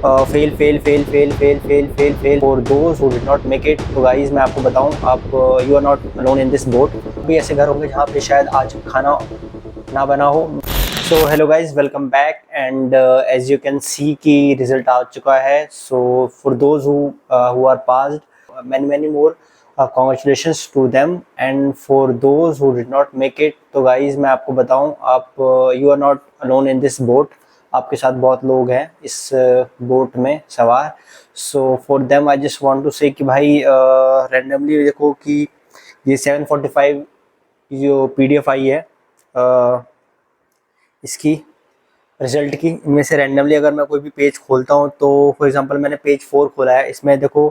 Fail fail fail fail fail fail fail fail for those who did not make it. तो guys मैं आपको बताऊं, आप you are not alone in this boat. भी ऐसे घर होंगे जहाँ पे शायद आज खाना ना बना हो। So hello guys, welcome back and as you can see कि रिजल्ट आ चुका है। So for those who are passed, many many more congratulations to them and for those who did not make it. तो guys मैं आपको बताऊं, आप you are not alone in this boat. आपके साथ बहुत लोग हैं इस बोट में सवार। So for them I just want to say कि भाई रैंडमली देखो कि ये 745 जो पीडीएफ आई है इसकी रिजल्ट की, इनमें से रैंडमली अगर मैं कोई भी पेज खोलता हूँ तो फॉर एग्जांपल मैंने पेज 4 खोला है, इसमें देखो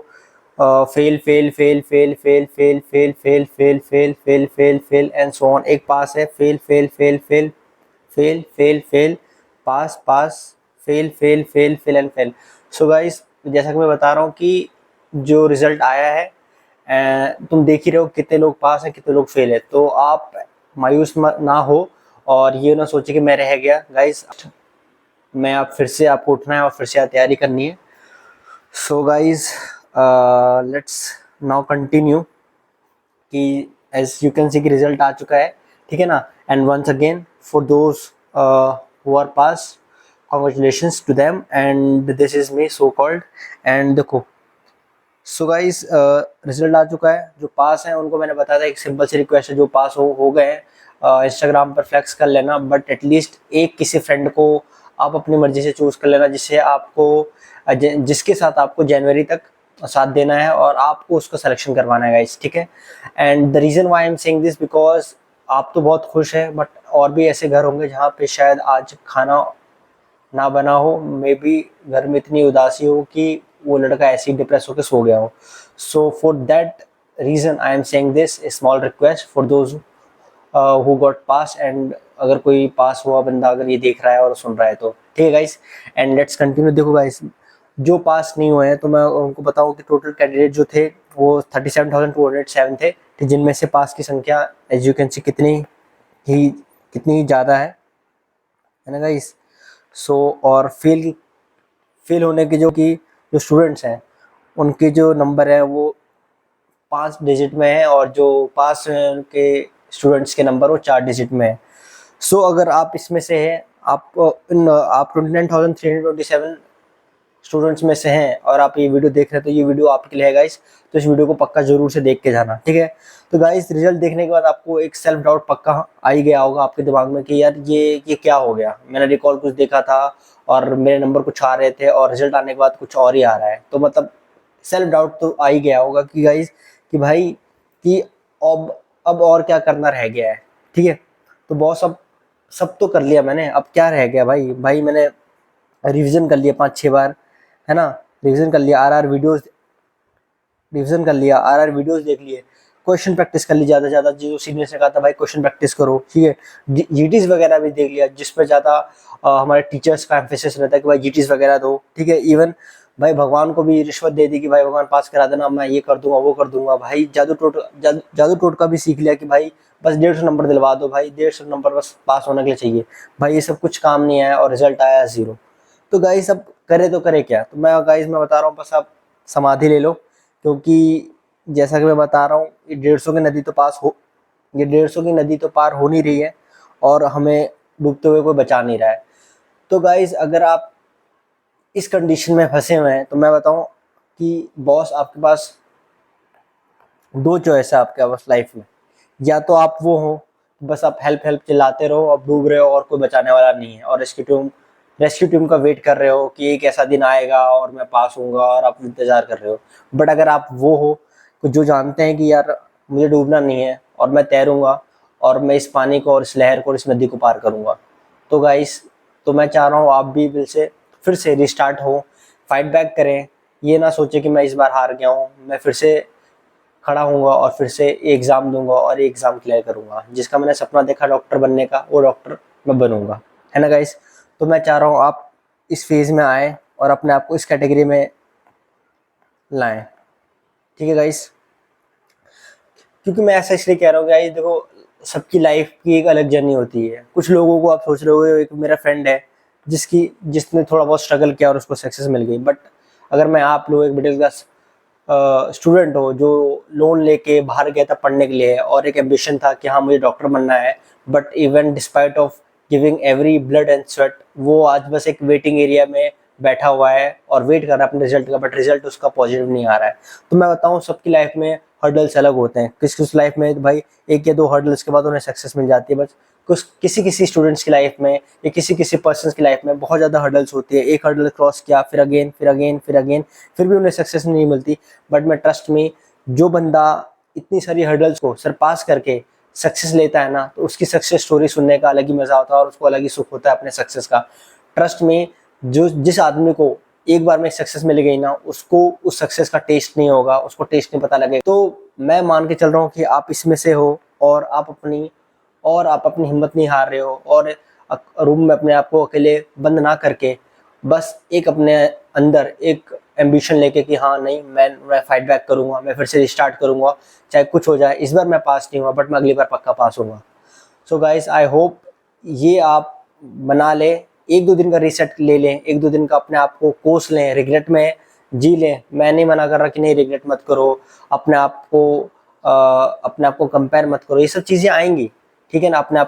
fail fail fail fail fail fail fail fail fail fail fail fail fail and so on. एक पास है, fail fail fail fail fail fail fail pass pass fail fail fail fail and fail. So guys, जैसा कि मैं बता रहा हूँ कि जो रिजल्ट आया है तुम देख ही रहे हो कितने लोग पास हैं कितने लोग फेल है। तो आप मायूस ना हो और ये ना सोचे कि मैं रह गया। गाइस, मैं आप फिर से आपको उठना है और फिर से तैयारी करनी है। So guys, let's now continue कि एज यू कैन सी कि रिजल्ट आ चुका है, ठीक है ना। And once again for those who are pass, congratulations to them and this is me so called. And देखो, सो गाइस रिजल्ट आ चुका है। जो पास हैं उनको मैंने बताया था, एक सिंपल सी रिक्वेस्ट है, जो पास हो गए हैं इंस्टाग्राम पर फ्लेक्स कर लेना, बट एटलीस्ट एक किसी फ्रेंड को आप अपनी मर्जी से चूज कर लेना जिससे आपको जिसके साथ आपको जनवरी तक साथ देना है और आपको उसको सिलेक्शन करवाना है गाइस, ठीक है। And the reason why I am saying this because आप तो बहुत खुश हैं, बट और भी ऐसे घर होंगे जहाँ पे शायद आज खाना ना बना हो। मे बी घर में इतनी उदासी हो कि वो लड़का ऐसे ही डिप्रेस होकर सो गया हो। So for that reason I am saying this small request for those who got pass. And अगर कोई पास हुआ बंदा अगर ये देख रहा है और सुन रहा है तो ठीक है गाइस। And let's continue. देखो गाइस, जो पास नहीं हुए हैं तो मैं उनको बताऊँ कि टोटल कैंडिडेट जो थे वो 37,207 थे, जिनमें से पास की संख्या एज यू कैन सी कितनी ही ज़्यादा है ना गाइस। सो और फेल होने के जो स्टूडेंट्स हैं उनके जो नंबर है वो 5 डिजिट में है, और जो पास हैं उनके स्टूडेंट्स के नंबर वो 4 डिजिट में है। सो अगर आप इसमें से हैं, आप 29,327 स्टूडेंट्स में से हैं और आप ये वीडियो देख रहे हैं तो ये वीडियो आपके लिए है गाइस। तो इस वीडियो को पक्का जरूर से देख के जाना, ठीक है। तो गाइस, रिजल्ट देखने के बाद आपको एक सेल्फ डाउट पक्का आ ही गया होगा आपके दिमाग में कि यार ये क्या हो गया। मैंने रिकॉल कुछ देखा था और मेरे नंबर कुछ आ रहे थे और रिजल्ट आने के बाद कुछ और ही आ रहा है। तो मतलब सेल्फ डाउट तो आ ही गया होगा कि गाइस कि भाई कि अब और क्या करना रह गया है, ठीक है। तो बॉस, अब सब तो कर लिया मैंने, अब क्या रह गया भाई मैंने रिवीजन कर लिया 5-6 बार, है ना। रिवीजन कर लिया, आर वीडियोस देख लिए, क्वेश्चन प्रैक्टिस कर ली ज़्यादा से ज़्यादा। जो सीनियर्स ने कहा था भाई क्वेश्चन प्रैक्टिस करो, ठीक है। जीटीज वगैरह भी देख लिया जिस पर ज़्यादा हमारे टीचर्स का एम्फेसिस रहता है कि भाई जीटीज वगैरह दो, ठीक है। इवन भाई भगवान को भी रिश्वत दे दी कि भाई भगवान पास करा देना, मैं ये कर दूंगा वो कर दूंगा। भाई जादू टोटका भी सीख लिया कि भाई बस 150 नंबर दिलवा दो, भाई 150 नंबर बस पास होने के लिए चाहिए। भाई ये सब कुछ काम नहीं आया और रिजल्ट आया 0। तो गाइस अब करे तो करे क्या। तो मैं बता रहा हूँ बस आप समाधि ले लो, क्योंकि जैसा कि मैं बता रहा हूँ ये 150 की नदी तो पार हो नहीं रही है और हमें डूबते हुए कोई बचा नहीं रहा है। तो गाइस, अगर आप इस कंडीशन में फंसे हुए हैं तो मैं बताऊं कि बॉस आपके पास 2 चॉइस है आपके पास लाइफ में। या तो आप वो हो बस आप हेल्प हेल्प चिल्लाते रहो, अब डूब रहे हो और कोई बचाने वाला नहीं है और रेस्क्यू टीम का वेट कर रहे हो कि एक ऐसा दिन आएगा और मैं पास होऊंगा और आप इंतजार कर रहे हो। बट अगर आप वो हो जो जानते हैं कि यार मुझे डूबना नहीं है और मैं तैरूंगा और मैं इस पानी को और इस लहर को और इस नदी को पार करूंगा, तो गाइस, तो मैं चाह रहा हूँ आप भी फिर से रिस्टार्ट हो, फाइट बैक करें। ये ना सोचे कि मैं इस बार हार गया हूँ, मैं फिर से खड़ा होऊंगा और फिर से एग्ज़ाम दूंगा और एग्ज़ाम क्लियर करूंगा। जिसका मैंने सपना देखा डॉक्टर बनने का, वो डॉक्टर मैं बनूंगा, है ना गाइस। तो मैं चाह रहा हूँ आप इस फेज़ में आए और अपने आप को इस कैटेगरी में लाएं, ठीक है गाइस। क्योंकि मैं ऐसा इसलिए कह रहा हूँ गाइस, देखो सबकी लाइफ की एक अलग जर्नी होती है। कुछ लोगों को आप सोच रहे हो, एक मेरा फ्रेंड है जिसने थोड़ा बहुत स्ट्रगल किया और उसको सक्सेस मिल गई। बट अगर मैं आप लोग एक मिडिल क्लास स्टूडेंट हो जो लोन लेके बाहर गया था पढ़ने के लिए और एक एम्बिशन था कि हाँ मुझे डॉक्टर बनना है, but even despite of giving every blood and sweat वो आज बस एक वेटिंग एरिया में बैठा हुआ है और वेट कर रहा है अपने रिजल्ट का, बट रिजल्ट उसका पॉजिटिव नहीं आ रहा है। तो मैं बताऊँ सबकी लाइफ में हर्डल्स अलग होते हैं। किस लाइफ में भाई 1 या 2 हर्डल्स के बाद उन्हें सक्सेस मिल जाती है, बस कुछ किसी स्टूडेंट्स की लाइफ में या किसी पर्सन की लाइफ में बहुत ज़्यादा हर्डल्स होती है। एक हर्डल क्रॉस किया फिर अगेन फिर अगेन फिर अगेन फिर भी उन्हें सक्सेस नहीं मिलती। बट मैं ट्रस्ट में जो बंदा इतनी सारी हर्डल्स को सरपास करके सक्सेस लेता है ना, तो उसकी सक्सेस स्टोरी सुनने का अलग ही मजा होता है और उसको अलग ही सुख होता है अपने सक्सेस का। ट्रस्ट में जो जिस आदमी को एक बार में सक्सेस मिल गई ना, उसको उस सक्सेस का टेस्ट नहीं होगा, उसको टेस्ट नहीं पता लगेगा। तो मैं मान के चल रहा हूँ कि आप इसमें से हो और आप अपनी हिम्मत नहीं हार रहे हो और रूम में अपने आप को अकेले बंद ना करके बस एक अपने अंदर एक एम्बिशन लेके कि हाँ नहीं मैं फाइट बैक करूंगा, मैं फिर से रिस्टार्ट करूंगा, चाहे कुछ हो जाए। इस बार मैं पास नहीं हुआ बट मैं अगली बार पक्का पास होऊंगा। सो गाइस आई होप ये आप बना ले, 1-2 दिन का रीसेट ले लें, 1-2 दिन का अपने आप को कोस लें, रिग्रेट में जी लें। मैं नहीं मना कर रहा कि नहीं रिग्रेट मत करो, अपने आप को कंपेयर मत करो, ये सब चीज़ें आएंगी, ठीक है ना। अपने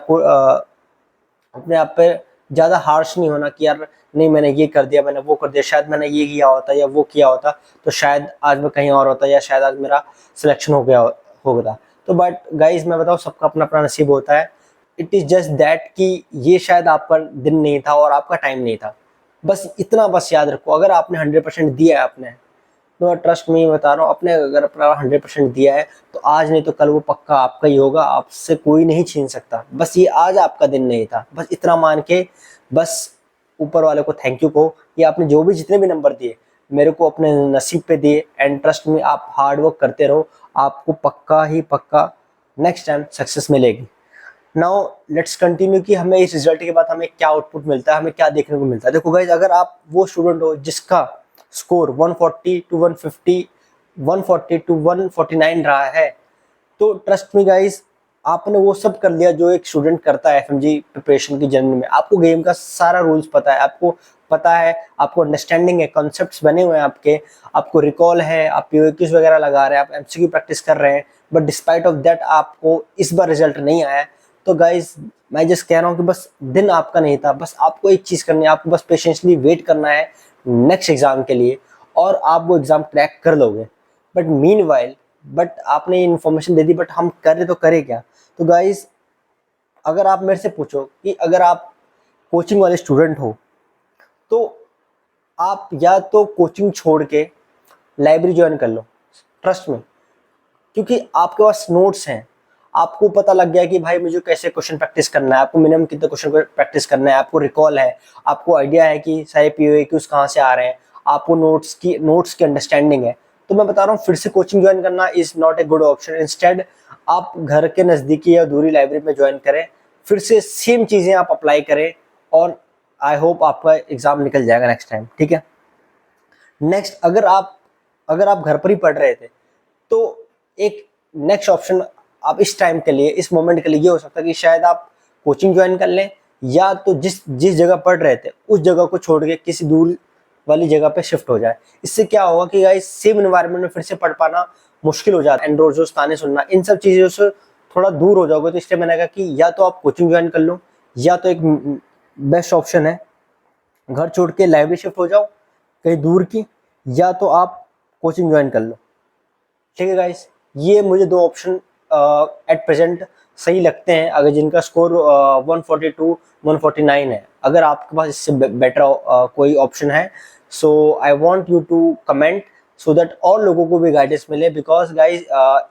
आप पे ज़्यादा हार्श नहीं होना कि यार नहीं मैंने ये कर दिया, मैंने वो कर दिया, शायद मैंने ये किया होता या वो किया होता तो शायद आज मैं कहीं और होता या शायद आज मेरा सिलेक्शन होगा। तो बट गाइज मैं बताऊँ सबका अपना अपना नसीब होता है। इट इज़ जस्ट दैट कि ये शायद आपका दिन नहीं था और आपका टाइम नहीं था, बस इतना बस याद रखो। अगर आपने 100% दिया है आपने, तो ट्रस्ट में बता रहा हूँ, अपने अगर अपना 100% दिया है तो आज नहीं तो कल वो पक्का आपका ही होगा, आपसे कोई नहीं छीन सकता। बस ये आज आपका दिन नहीं था, बस इतना मान के बस ऊपर वाले को थैंक यू कहो कि आपने जो भी जितने भी नंबर दिए मेरे को अपने नसीब पे दिए। एंड ट्रस्ट में आप हार्ड वर्क करते रहो, आपको पक्का ही पक्का नेक्स्ट टाइम सक्सेस मिलेगी। नाउ लेट्स कंटिन्यू कि हमें इस रिजल्ट के बाद हमें क्या आउटपुट मिलता है, हमें क्या देखने को मिलता है। देखो गाइज, अगर आप वो स्टूडेंट हो जिसका स्कोर 140 टू 150 140 टू 149 रहा है, तो ट्रस्ट मी गाइज आपने वो सब कर लिया जो एक स्टूडेंट करता है एफएमजी प्रिपरेशन की जर्नी में। आपको गेम का सारा रूल्स पता है, आपको पता है, आपको अंडरस्टैंडिंग है, कॉन्सेप्ट्स बने हुए हैं आपको रिकॉल है, आप पीओक्यूज वगैरह लगा रहे हैं, आप एमसीक्यू प्रैक्टिस कर रहे हैं। बट डिस्पाइट ऑफ दैट आपको इस बार रिजल्ट नहीं आया। तो गाइज मैं जस्ट कह रहा हूँ कि बस दिन आपका नहीं था, बस आपको एक चीज़ करनी है, आपको बस पेशेंसली वेट करना है नेक्स्ट एग्जाम के लिए और आप वो एग्जाम क्रैक कर लोगे। बट मीनवाइल आपने इन्फॉर्मेशन दे दी, बट हम करे तो करे क्या। तो गाइज अगर आप मेरे से पूछो कि अगर आप कोचिंग वाले स्टूडेंट हो तो आप या तो कोचिंग छोड़ के लाइब्रेरी ज्वाइन कर लो, ट्रस्ट में, क्योंकि आपके पास नोट्स हैं, आपको पता लग गया कि भाई मुझे कैसे क्वेश्चन प्रैक्टिस करना है, आपको मिनिमम कितने क्वेश्चन प्रैक्टिस करना है, आपको रिकॉल है, आपको आइडिया है कि सारे पीओक्यूज कहाँ से आ रहे हैं, आपको नोट्स की अंडरस्टैंडिंग है। तो मैं बता रहा हूँ फिर से कोचिंग ज्वाइन करना is not a good option. Instead आप घर के नज़दीकी या दूरी लाइब्रेरी में ज्वाइन करें, फिर से सेम चीज़ें आप अप्लाई करें और आई होप आपका एग्जाम निकल जाएगा नेक्स्ट टाइम, ठीक है। नेक्स्ट अगर आप घर पर ही पढ़ रहे थे तो एक नेक्स्ट ऑप्शन आप इस टाइम के लिए, इस मोमेंट के लिए ये हो सकता है कि शायद आप कोचिंग ज्वाइन कर लें या तो जिस जगह पढ़ रहे थे उस जगह को छोड़ के किसी दूर वाली जगह पे शिफ्ट हो जाए। इससे क्या होगा कि गाइस सेम एनवायरनमेंट में फिर से पढ़ पाना मुश्किल हो जाता है, एंड रोज ताने सुनना, इन सब चीज़ों से थोड़ा दूर हो जाओगे। तो इसलिए मैंने कहा कि या तो आप कोचिंग ज्वाइन कर लो या तो एक बेस्ट ऑप्शन है घर छोड़ के लाइब्रेरी शिफ्ट हो जाओ कहीं दूर की, या तो आप कोचिंग ज्वाइन कर लो, ठीक है गाइस। ये मुझे 2 ऑप्शन एट प्रेजेंट सही लगते हैं अगर जिनका स्कोर 142 149 है। अगर आपके पास इससे बेटर कोई ऑप्शन है, so I want you to comment so that और लोगों को भी गाइडेंस मिले। बिकॉज गाइज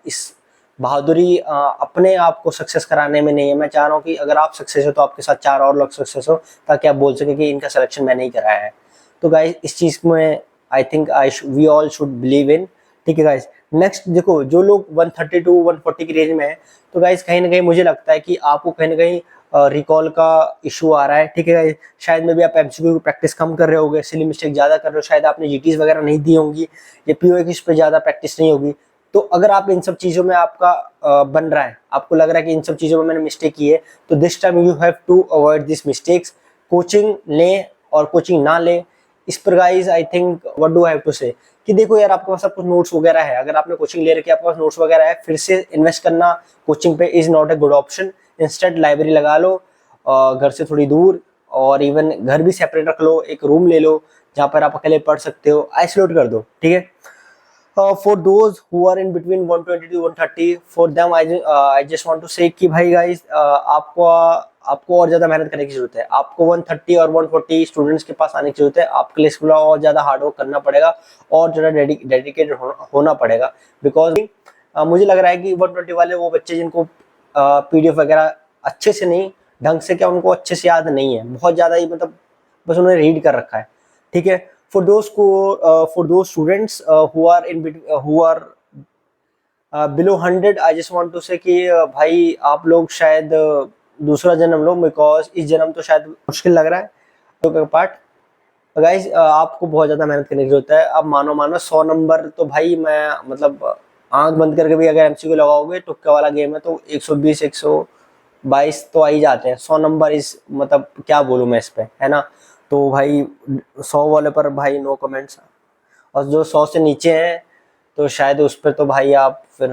इस बहादुरी अपने आप को सक्सेस कराने में नहीं है। मैं चाह रहा हूँ कि अगर आप सक्सेस हो तो आपके साथ 4 और लोग सक्सेस हो, ताकि आप बोल सके कि इनका सिलेक्शन मैंने ही कराया है। तो गाइज इस चीज़ में I think we all should believe in, ठीक है गाइज। नेक्स्ट देखो, जो लोग 130 टू 140 की रेंज में है, तो गाइज कहीं ना कहीं मुझे लगता है कि आपको कहीं ना कहीं रिकॉल का इशू आ रहा है, ठीक है गाइज। शायद में भी आप एमसीक्यू की प्रैक्टिस कम कर रहे होगे, सिली मिस्टेक ज़्यादा कर रहे हो, शायद आपने जीटीज वगैरह नहीं दी होंगी या पीओक्यूज पे ज़्यादा प्रैक्टिस नहीं होगी। तो अगर आप इन सब चीज़ों में आपका बन रहा है, आपको लग रहा है कि इन सब चीज़ों में मैंने मिस्टेक की है, तो this time you have to avoid this mistakes. Coaching लें और कोचिंग ना लें, इस पर guys I think what do I have to say कि देखो यार, आपके पास सब कुछ नोट्स वगैरह है, अगर आपने कोचिंग ले रखी है, आपके पास नोट्स वगैरह है, फिर से इन्वेस्ट करना कोचिंग पे is not a good option. Instant library लगा लो घर से थोड़ी दूर, और इवन घर भी सेपरेट रख लो, एक रूम ले लो जहाँ पर आप अकेले पढ़ सकते हो, आइसोलेट कर दो, ठीक है। For those who are in between 120 to 130, for them I just want to say कि भाई guys, आपको और ज़्यादा मेहनत करने की जरूरत है। आपको 130 और 140 स्टूडेंट्स के पास आने की जरूरत है। आपके लिए इसके और ज़्यादा हार्ड वर्क करना पड़ेगा और ज़्यादा डेडिकेटेड होना पड़ेगा, बिकॉज मुझे लग रहा है कि 120 वाले वो बच्चे जिनको PDF वगैरह अच्छे से नहीं, ढंग से क्या, उनको अच्छे से याद नहीं है, बहुत ज़्यादा ही मतलब बस उन्होंने रीड कर रखा है, ठीक है। For those students who are below 100, I just want to say कि भाई आप लोग शायद दूसरा जन्म लो, बिकॉज इस जन्म तो शायद मुश्किल लग रहा है पार्ट। गाइस आपको बहुत ज़्यादा मेहनत करने की जरूरत है। अब मानो 100 नंबर तो भाई मैं मतलब आंख बंद करके भी अगर MCQ लगाओगे, तुक्का वाला गेम है, तो 120 122 तो आ ही जाते हैं। 100 नंबर इस मतलब क्या बोलूँ मैं इस पे, है ना। तो भाई 100 वाले पर भाई नो कमेंट्स, और जो 100 से नीचे हैं तो शायद उस पर तो भाई आप फिर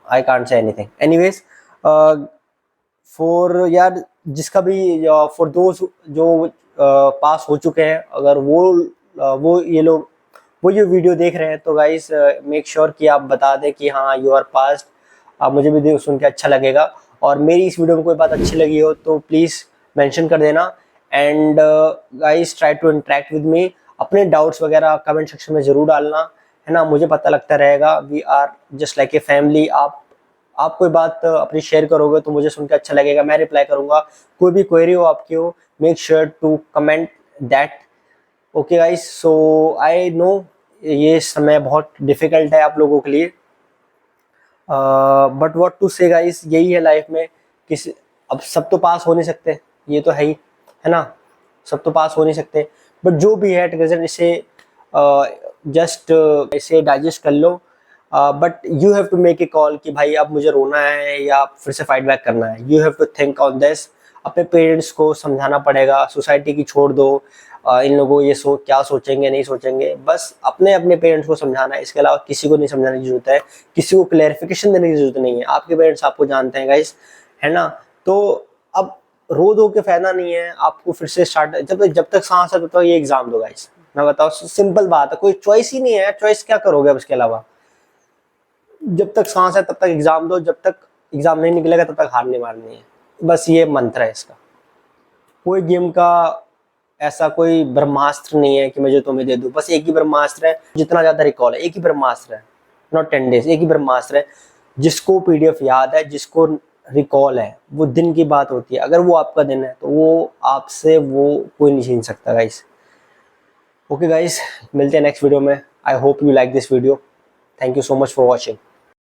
I can't say anything. Anyways for यार जिसका भी फॉर दोस्त जो पास हो चुके हैं, अगर वो ये लोग वो ये वीडियो देख रहे हैं, तो गाइस मेक श्योर कि आप बता दें कि हाँ यू आर पास्ड। आप मुझे भी सुन के अच्छा लगेगा, और मेरी इस वीडियो में कोई बात अच्छी लगी हो तो प्लीज़ मेंशन कर देना। And guys try to interact with me, अपने डाउट्स वगैरह कमेंट सेक्शन में ज़रूर डालना, है ना। मुझे पता लगता रहेगा, we are just like a family. आप कोई बात अपनी शेयर करोगे तो मुझे सुन के अच्छा लगेगा, मैं रिप्लाई करूँगा। कोई भी क्वेरी हो आपकी हो, make sure to comment that. Okay guys, so I know ये समय बहुत डिफ़िकल्ट है आप लोगों के लिए, but what to say guys, यही है लाइफ में। किसी अब सब तो पास हो नहीं सकते, ये तो है ही, है ना। सब तो पास हो नहीं सकते, बट जो भी है एट प्रेजेंट इसे जस्ट इसे डाइजेस्ट कर लो। But you have to make a call कि भाई अब मुझे रोना है या फिर से फाइट बैक करना है। You have to think on this. अपने पेरेंट्स को समझाना पड़ेगा, सोसाइटी की छोड़ दो, इन लोगों ये क्या सोचेंगे नहीं सोचेंगे, बस अपने अपने पेरेंट्स को समझाना है। इसके अलावा किसी को नहीं समझाने की जरूरत है, किसी को क्लैरिफिकेशन देने की जरूरत नहीं है। आपके पेरेंट्स आपको जानते हैं गाइस, है ना। तो अब रो दो के फायदा नहीं है, आपको फिर से स्टार्ट, जब तक सांस है तब तक ये एग्जाम दो गाइस। मैं बताओ, सिंपल बात है, कोई चॉइस ही नहीं है। चॉइस क्या करोगे अब इसके अलावा। जब तक सांस है तब तक एग्जाम दो, जब तक एग्जाम नहीं निकलेगा तब तक हार नहीं मारनी है। बस ये मंत्र है इसका। कोई गेम का ऐसा कोई ब्रह्मास्त्र नहीं है कि मैं जो तुम्हें दे दूं। बस एक ही ब्रह्मास्त्र है, जितना ज्यादा रिकॉल है, एक ही ब्रह्मास्त्र है, नॉट 10 डेज, एक ही ब्रह्मास्त्र है। जिसको PDF याद है, जिसको रिकॉल है, वो दिन की बात होती है। अगर वो आपका दिन है तो वो आपसे वो कोई नहीं छीन सकता गाइस। ओके गाइस, मिलते हैं नेक्स्ट वीडियो में। I hope you like this video. Thank you so much for watching.